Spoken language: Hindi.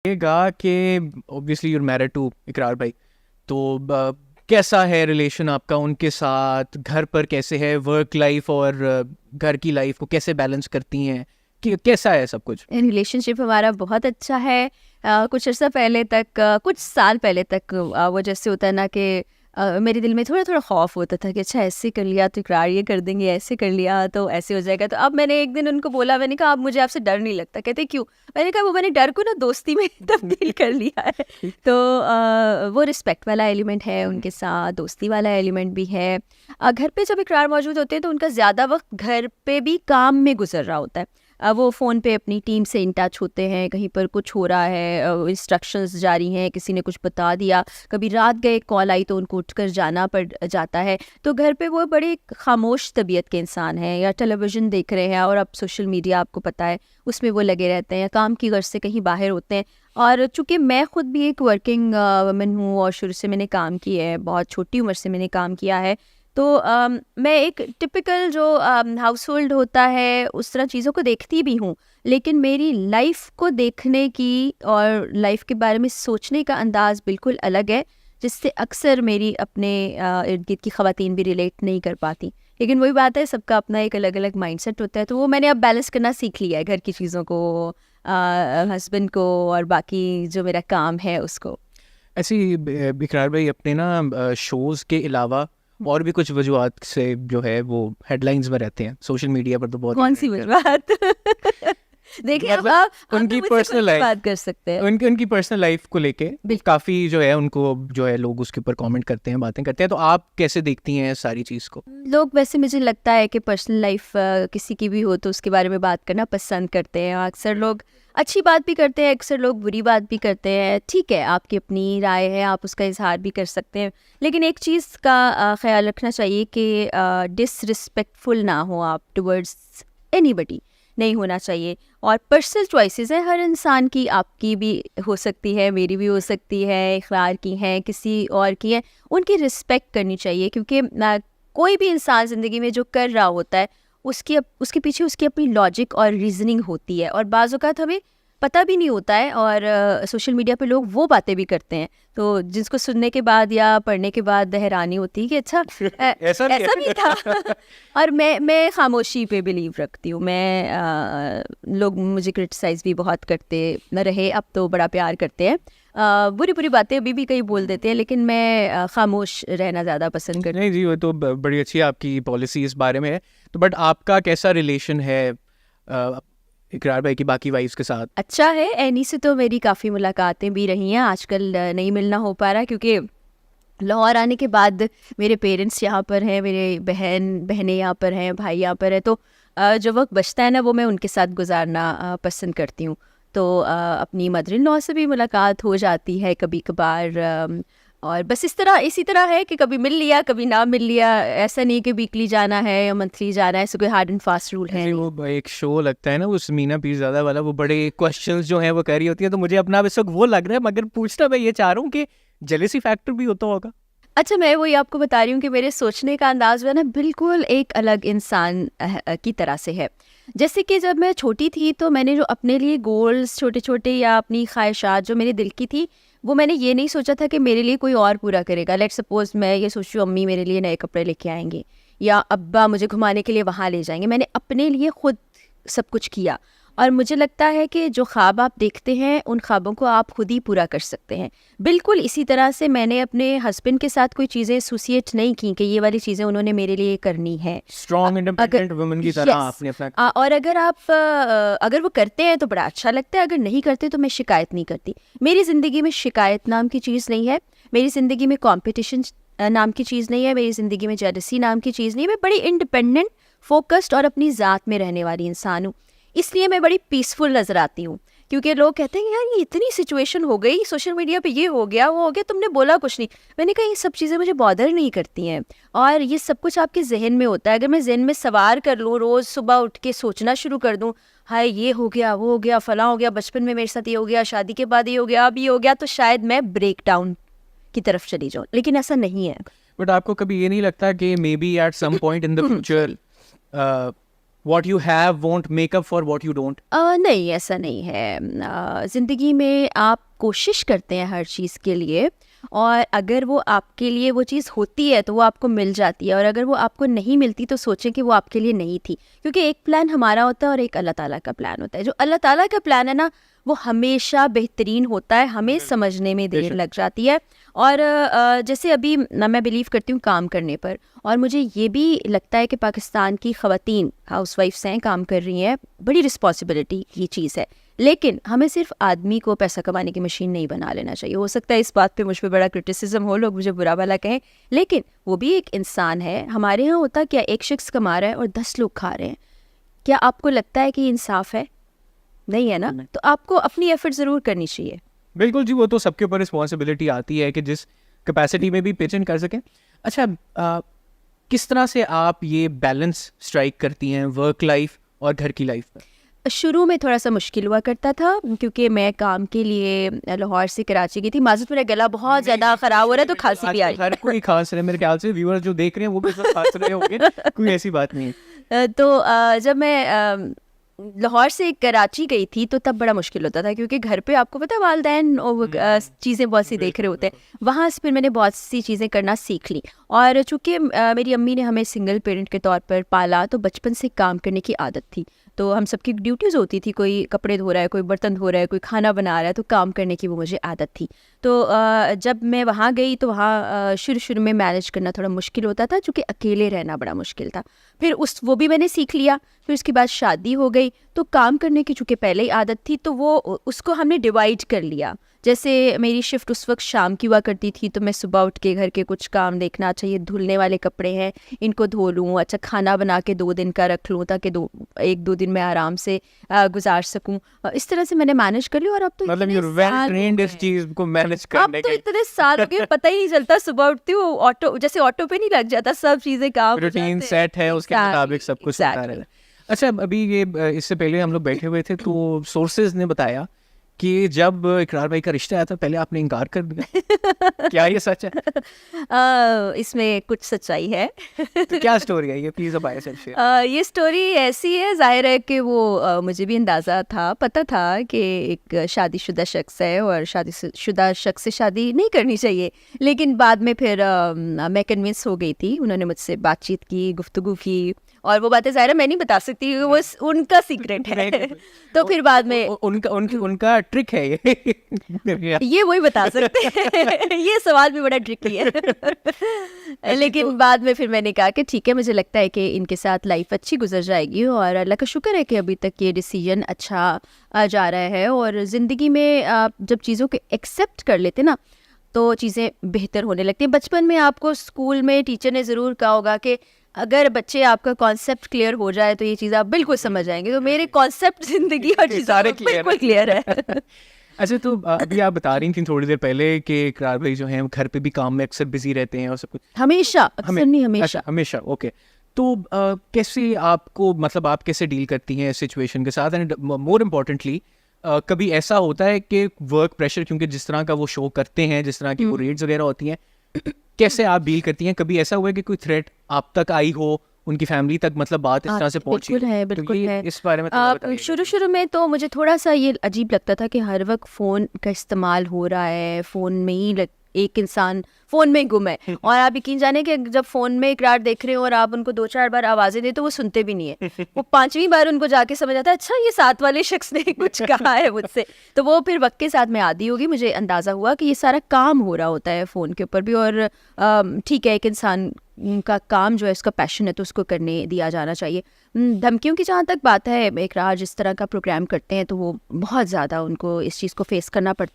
गा कि ऑब्वियसली यूर मैरिड टू इकरार भाई, तो कैसा है रिलेशन आपका उनके साथ, घर पर कैसे है, वर्क लाइफ और घर की लाइफ को कैसे बैलेंस करती हैं, कि कैसा है सब कुछ? रिलेशनशिप हमारा बहुत अच्छा है। कुछ अर्सा पहले तक कुछ साल पहले तक वो जैसे होता है ना कि मेरे दिल में थोड़ा थोड़ा खौफ होता था कि अच्छा ऐसे कर लिया तो इकरार ये कर देंगे, ऐसे कर लिया तो ऐसे हो जाएगा। तो अब मैंने एक दिन उनको बोला, मैंने कहा अब मुझे आपसे डर नहीं लगता। कहते क्यों? मैंने कहा वो मैंने डर को ना दोस्ती में तब्दील कर लिया है। तो वो रिस्पेक्ट वाला एलिमेंट है उनके साथ, दोस्ती वाला एलिमेंट भी है। घर पे जब इकरार मौजूद होते हैं तो उनका ज़्यादा वक्त घर पे भी काम में गुजर रहा होता है। वो फ़ोन पे अपनी टीम से इन टच होते हैं, कहीं पर कुछ हो रहा है, इंस्ट्रक्शंस जारी हैं, किसी ने कुछ बता दिया, कभी रात गए कॉल आई तो उनको उठकर जाना पड़ जाता है। तो घर पे वो बड़े खामोश तबीयत के इंसान हैं, या टेलीविज़न देख रहे हैं और अब सोशल मीडिया आपको पता है उसमें वो लगे रहते हैं, या काम की गर्ज से कहीं बाहर होते हैं। और चूँकि मैं ख़ुद भी एक वर्किंग वुमन हूँ और शुरू से मैंने काम किया है, बहुत छोटी उम्र से मैंने काम किया है, तो मैं एक टिपिकल जो हाउस होल्ड होता है उस तरह चीज़ों को देखती भी हूँ, लेकिन मेरी लाइफ को देखने की और लाइफ के बारे में सोचने का अंदाज़ बिल्कुल अलग है, जिससे अक्सर मेरी अपने इर्द गिर्द की ख़वातीन भी रिलेट नहीं कर पाती। लेकिन वही बात है, सबका अपना एक अलग अलग माइंडसेट होता है, तो वो मैंने अब बैलेंस करना सीख लिया है, घर की चीज़ों को, हस्बैंड को और बाकी जो मेरा काम है उसको। ऐसे ही इकरार भाई अपने ना शोज़ के अलावा और भी कुछ वजूहत से जो है वो हेडलाइंस में रहते हैं सोशल मीडिया पर, तो बहुत कौन सी वजूहत? देखिए अब मतलब आप उनकी तो मुझसे पर्सनल कुछ लाइफ, बात कर सकते हैं। उनकी पर्सनल लाइफ को लेके काफ़ी जो है उनको जो है लोग उसके ऊपर कमेंट करते हैं, बातें करते हैं, तो आप कैसे देखती हैं सारी चीज़ को? लोग वैसे मुझे लगता है कि पर्सनल लाइफ किसी की भी हो तो उसके बारे में बात करना पसंद करते हैं। अक्सर लोग अच्छी बात भी करते हैं, अक्सर लोग बुरी बात भी करते हैं। ठीक है, आपकी अपनी राय है, आप उसका इजहार भी कर सकते हैं, लेकिन एक चीज़ का ख्याल रखना चाहिए कि डिसरिस्पेक्टफुल ना हो आप टुवर्ड्स एनीबडी, नहीं होना चाहिए। और पर्सनल चॉइसेस है हर इंसान की, आपकी भी हो सकती है, मेरी भी हो सकती है, इकरार की है, किसी और की है, उनकी रिस्पेक्ट करनी चाहिए। क्योंकि कोई भी इंसान ज़िंदगी में जो कर रहा होता है उसके पीछे उसकी अपनी लॉजिक और रीजनिंग होती है, और बाज़ औक़ात हमें पता भी नहीं होता है, और सोशल मीडिया पे लोग वो बातें भी करते हैं तो जिसको सुनने के बाद या पढ़ने के बाद हैरानी होती है कि अच्छा ऐसा भी था। और मैं खामोशी पे बिलीव रखती हूँ। लोग मुझे क्रिटिसाइज़ भी बहुत करते न रहे, अब तो बड़ा प्यार करते हैं। बुरी बुरी बातें अभी भी कई बोल देते हैं, लेकिन मैं खामोश रहना ज़्यादा पसंद करती हूँ। नहीं जी, वो तो बड़ी अच्छी आपकी पॉलिसी इस बारे में है। तो बट आपका कैसा रिलेशन है इकरार भाई की बाकी वाइफ्स के साथ? अच्छा है, एनी से तो मेरी काफ़ी मुलाकातें भी रही हैं। आजकल नहीं मिलना हो पा रहा, क्योंकि लाहौर आने के बाद मेरे पेरेंट्स यहाँ पर हैं, मेरे बहनें यहाँ पर हैं, भाई यहाँ पर है, तो जो वक्त बचता है ना वो मैं उनके साथ गुजारना पसंद करती हूँ। तो अपनी मदर इन लॉ से भी मुलाकात हो जाती है कभी कभार, और बस इसी तरह है कि कभी मिल लिया कभी ना मिल लिया। ऐसा नहीं कि वीकली जाना है या मंथली जाना है, ऐसा कोई हार्ड एंड फास्ट रूल है ऐसे नहीं। वो एक शो लगता है ना वो समीना पीरज़ादा वाला, वो बड़े क्वेश्चंस जो हैं वो कर रही होती है, तो मुझे अपना इस वक्त वो लग रहा है, मगर पूछना मैं ये चाह रहा हूँ कि जेलेसी फैक्टर भी होता होगा? अच्छा, मैं वही आपको बता रही हूँ कि मेरे सोचने का अंदाज जो है ना बिल्कुल एक अलग इंसान की तरह से है। जैसे कि जब मैं छोटी थी तो मैंने जो अपने लिए गोल्स छोटे छोटे या अपनी ख्वाहिशात जो मेरे दिल की थी, वो मैंने ये नहीं सोचा था कि मेरे लिए कोई और पूरा करेगा। लेट्स सपोज मैं ये सोच रही हूँ अम्मी मेरे लिए नए कपड़े लेके आएंगे या अब्बा मुझे घुमाने के लिए वहाँ ले जाएंगे। मैंने अपने लिए खुद सब कुछ किया, और मुझे लगता है कि जो ख्वाब आप देखते हैं उन ख्वाबों को आप खुद ही पूरा कर सकते हैं। बिल्कुल इसी तरह से मैंने अपने हस्बैंड के साथ कोई चीज़ें एसोसिएट नहीं की कि ये वाली चीज़ें उन्होंने मेरे लिए करनी है। स्ट्रॉन्ग इंडिपेंडेंट वुमन की तरह Yes, आपने अपना और अगर वो करते हैं तो बड़ा अच्छा लगता है, अगर नहीं करते तो मैं शिकायत नहीं करती। मेरी ज़िंदगी में शिकायत नाम की चीज़ नहीं है, मेरी ज़िंदगी में कॉम्पिटिशन नाम की चीज़ नहीं है, मेरी ज़िंदगी में जेलसी नाम की चीज़ नहीं है। मैं बड़ी इंडिपेंडेंट, फोकस्ड और अपनी ज़ात में रहने वाली इंसान हूँ, इसलिए मैं बड़ी पीसफुल नज़र आती हूँ। क्योंकि लोग कहते हैं यार ये इतनी सिचुएशन हो गई, सोशल मीडिया पे ये हो गया वो हो गया, तुमने बोला कुछ नहीं। मैंने कहा ये सब चीज़ें मुझे बॉदर नहीं करती हैं, और ये सब कुछ आपके जहन में होता है। अगर मैं जहन में सवार कर लूँ, रोज़ सुबह उठ के सोचना शुरू कर दूँ, हाय ये हो गया वो हो गया फलां हो गया, बचपन में मेरे साथ ये हो गया, शादी के बाद ये हो गया, अब ये हो गया, तो शायद मैं ब्रेक डाउन की तरफ चली जाऊँ, लेकिन ऐसा नहीं है। बट आपको कभी ये नहीं लगता कि maybe at some point in the future what you have won't make up for what you don't? नहीं, ऐसा नहीं है। ज़िंदगी में आप कोशिश करते हैं हर चीज़ के लिए, और अगर वो आपके लिए वो चीज़ होती है तो वो आपको मिल जाती है, और अगर वो आपको नहीं मिलती तो सोचें कि वो आपके लिए नहीं थी। क्योंकि एक प्लान हमारा होता है और एक अल्लाह ताला का प्लान होता है। जो अल्लाह ताला का प्लान है ना, वो हमेशा बेहतरीन होता है, हमें समझने में देर लग जाती है। और जैसे अभी मैं बिलीव करती हूँ काम करने पर, और मुझे ये भी लगता है कि पाकिस्तान की ख़वातीन हाउसवाइफ्स हैं, काम कर रही हैं, बड़ी रिस्पॉन्सिबिलिटी की चीज़ है। लेकिन हमें सिर्फ आदमी को पैसा कमाने की मशीन नहीं बना लेना चाहिए। हो सकता है इस बात पे मुझ पे बड़ा क्रिटिसिज्म हो, लोग मुझे बुरा भला कहें, लेकिन वो भी एक इंसान है। हमारे यहाँ होता क्या, एक शख्स कमा रहा है और 10 लोग खा रहे हैं, क्या आपको लगता है कि इंसाफ है? नहीं है ना। तो आपको अपनी एफर्ट ज़रूर करनी चाहिए। बिल्कुल जी, वो तो सबके ऊपर रिस्पॉन्सिबिलिटी आती है कि जिस कैपेसिटी में भी पिच इन कर सकें। अच्छा, किस तरह से आप ये बैलेंस स्ट्राइक करती हैं वर्क लाइफ और घर की लाइफ में? शुरू में थोड़ा सा मुश्किल हुआ करता था, क्योंकि मैं काम के लिए लाहौर से कराची गई थी। माज़रत, मेरा गला बहुत ज़्यादा ख़राब हो रहा है, तो खांसी भी आ रही हर कोई खांस रहे, मेरे ख्याल से व्यूअर्स जो देख रहे हैं वो भी सब खांस रहे होंगे, कोई ऐसी बात नहीं है। तो जब मैं लाहौर से कराची गई थी तो तब बड़ा मुश्किल होता था, क्योंकि घर पे आपको पता है वालदैन और चीज़ें बहुत सी देख रहे होते हैं। वहाँ से फिर मैंने बहुत सी चीज़ें करना सीख ली, और चूँकि मेरी अम्मी ने हमें सिंगल पेरेंट के तौर पर पाला, तो बचपन से काम करने की आदत थी। तो हम सबकी ड्यूटीज़ होती थी, कोई कपड़े धो रहा है, कोई बर्तन धो रहा है, कोई खाना बना रहा है, तो काम करने की वो मुझे आदत थी। तो जब मैं वहाँ गई तो वहाँ शुरू में मैनेज करना थोड़ा मुश्किल होता था, चूँकि अकेले रहना बड़ा मुश्किल था। फिर वो भी मैंने सीख लिया। फिर उसके बाद शादी हो गई, तो काम करने की चूँकि पहले ही आदत थी, तो वो उसको हमने डिवाइड कर लिया। जैसे मेरी शिफ्ट उस वक्त शाम की हुआ करती थी, तो मैं सुबह उठ के घर के कुछ काम देखना, अच्छा ये धुलने वाले कपड़े हैं, इनको धो लूँ, अच्छा खाना बना के 2 दिन का रख लूँ, ताकि 1-2 दिन मैं आराम से गुजार सकूँ। इस तरह से मैंने मैनेज कर लिया। और अब तो मतलब यू वेल ट्रेन्ड इस चीज को मैनेज करने अब तो इतने साल हो गए, पता ही नहीं चलता। सुबह उठती हूँ, ऑटो जैसे ऑटो पे नहीं लग जाता, सब चीज़ें काम रूटीन सेट है, उसके मुताबिक सब कुछ होता रहता है। अच्छा, अभी ये इससे पहले हम लोग बैठे हुए थे, तो सोर्सेज ने बताया कि जब इकरार भाई का रिश्ता आया था, पहले आपने इनकार कर दिया। क्या ये सच है? इसमें कुछ सच्चाई है। तो क्या स्टोरी है ये, प्लीज अब आए शेयर। ये स्टोरी ऐसी है, जाहिर है कि वो मुझे भी अंदाज़ा था, पता था कि एक शादीशुदा शख्स है और शादीशुदा शख्स से शादी नहीं करनी चाहिए। लेकिन बाद में फिर मैं कन्विंस हो गई थी। उन्होंने मुझसे बातचीत की, गुफ्तगू की, और वो बातें ज़ाहिर है मैं नहीं बता सकती, वो उनका सीक्रेट है। तो फिर बाद में उनका ट्रिक है ये वही बता सकते हैं। ये सवाल भी बड़ा ट्रिकी है। लेकिन बाद में फिर मैंने कहा कि ठीक है, मुझे लगता है कि इनके साथ लाइफ अच्छी गुजर जाएगी, और अल्लाह का शुक्र है कि अभी तक ये डिसीजन अच्छा जा रहा है। और ज़िंदगी में आप जब चीज़ों को एक्सेप्ट कर लेते ना, तो चीज़ें बेहतर होने लगती हैं। बचपन में आपको स्कूल में टीचर ने ज़रूर कहा होगा कि अगर बच्चे आपका कॉन्सेप्ट क्लियर हो जाए तो ये चीज़ आप बिल्कुल समझ जाएंगे। तो मेरे कॉन्सेप्ट ज़िंदगी और चीज़ सारे बिल्कुल क्लियर है। अच्छा, तो अभी आप बता रही थी थोड़ी देर पहले कि इकरार भाई जो हैं घर पे भी काम में अक्सर बिजी रहते हैं और सब कुछ। हमेशा, अक्सर नहीं, हमेशा। हमेशा, ओके। तो कैसे आपको, मतलब आप कैसे डील करती हैं सिचुएशन के साथ? एंड मोर इम्पोर्टेंटली, कभी ऐसा होता है कि वर्क प्रेशर, क्योंकि जिस तरह का वो शो करते हैं, जिस तरह की वो रेट्स वगैरह होती हैं, कैसे आप डील करती हैं? कभी ऐसा हुआ है कि कोई थ्रेट आप तक आई हो, उनकी फैमिली तक, मतलब बात इस तरह से पहुंची? बिल्कुल है। इस बारे में शुरू में तो मुझे थोड़ा सा ये अजीब लगता था कि हर वक्त फ़ोन का इस्तेमाल हो रहा है, फ़ोन में ही एक इंसान फ़ोन में गुम है। और आप यकीन जाने कि जब फ़ोन में इकरार देख रहे हो और आप उनको 2-4 बार आवाज़ें दे तो वो सुनते भी नहीं है। वो 5वीं बार उनको जाके समझ आता है, अच्छा ये साथ वाले शख्स ने कुछ कहा है मुझसे। तो वो फिर वक्त के साथ में आदी होगी, मुझे अंदाज़ा हुआ कि ये सारा काम हो रहा होता है फ़ोन के ऊपर भी। और ठीक है, एक इंसान का काम जो है, उसका पैशन है, तो उसको करने दिया जाना चाहिए। धमकियों की जहाँ तक बात है, इकरार जिस तरह का प्रोग्राम करते हैं, तो वो बहुत ज़्यादा उनको इस चीज़ को फेस करना पड़ता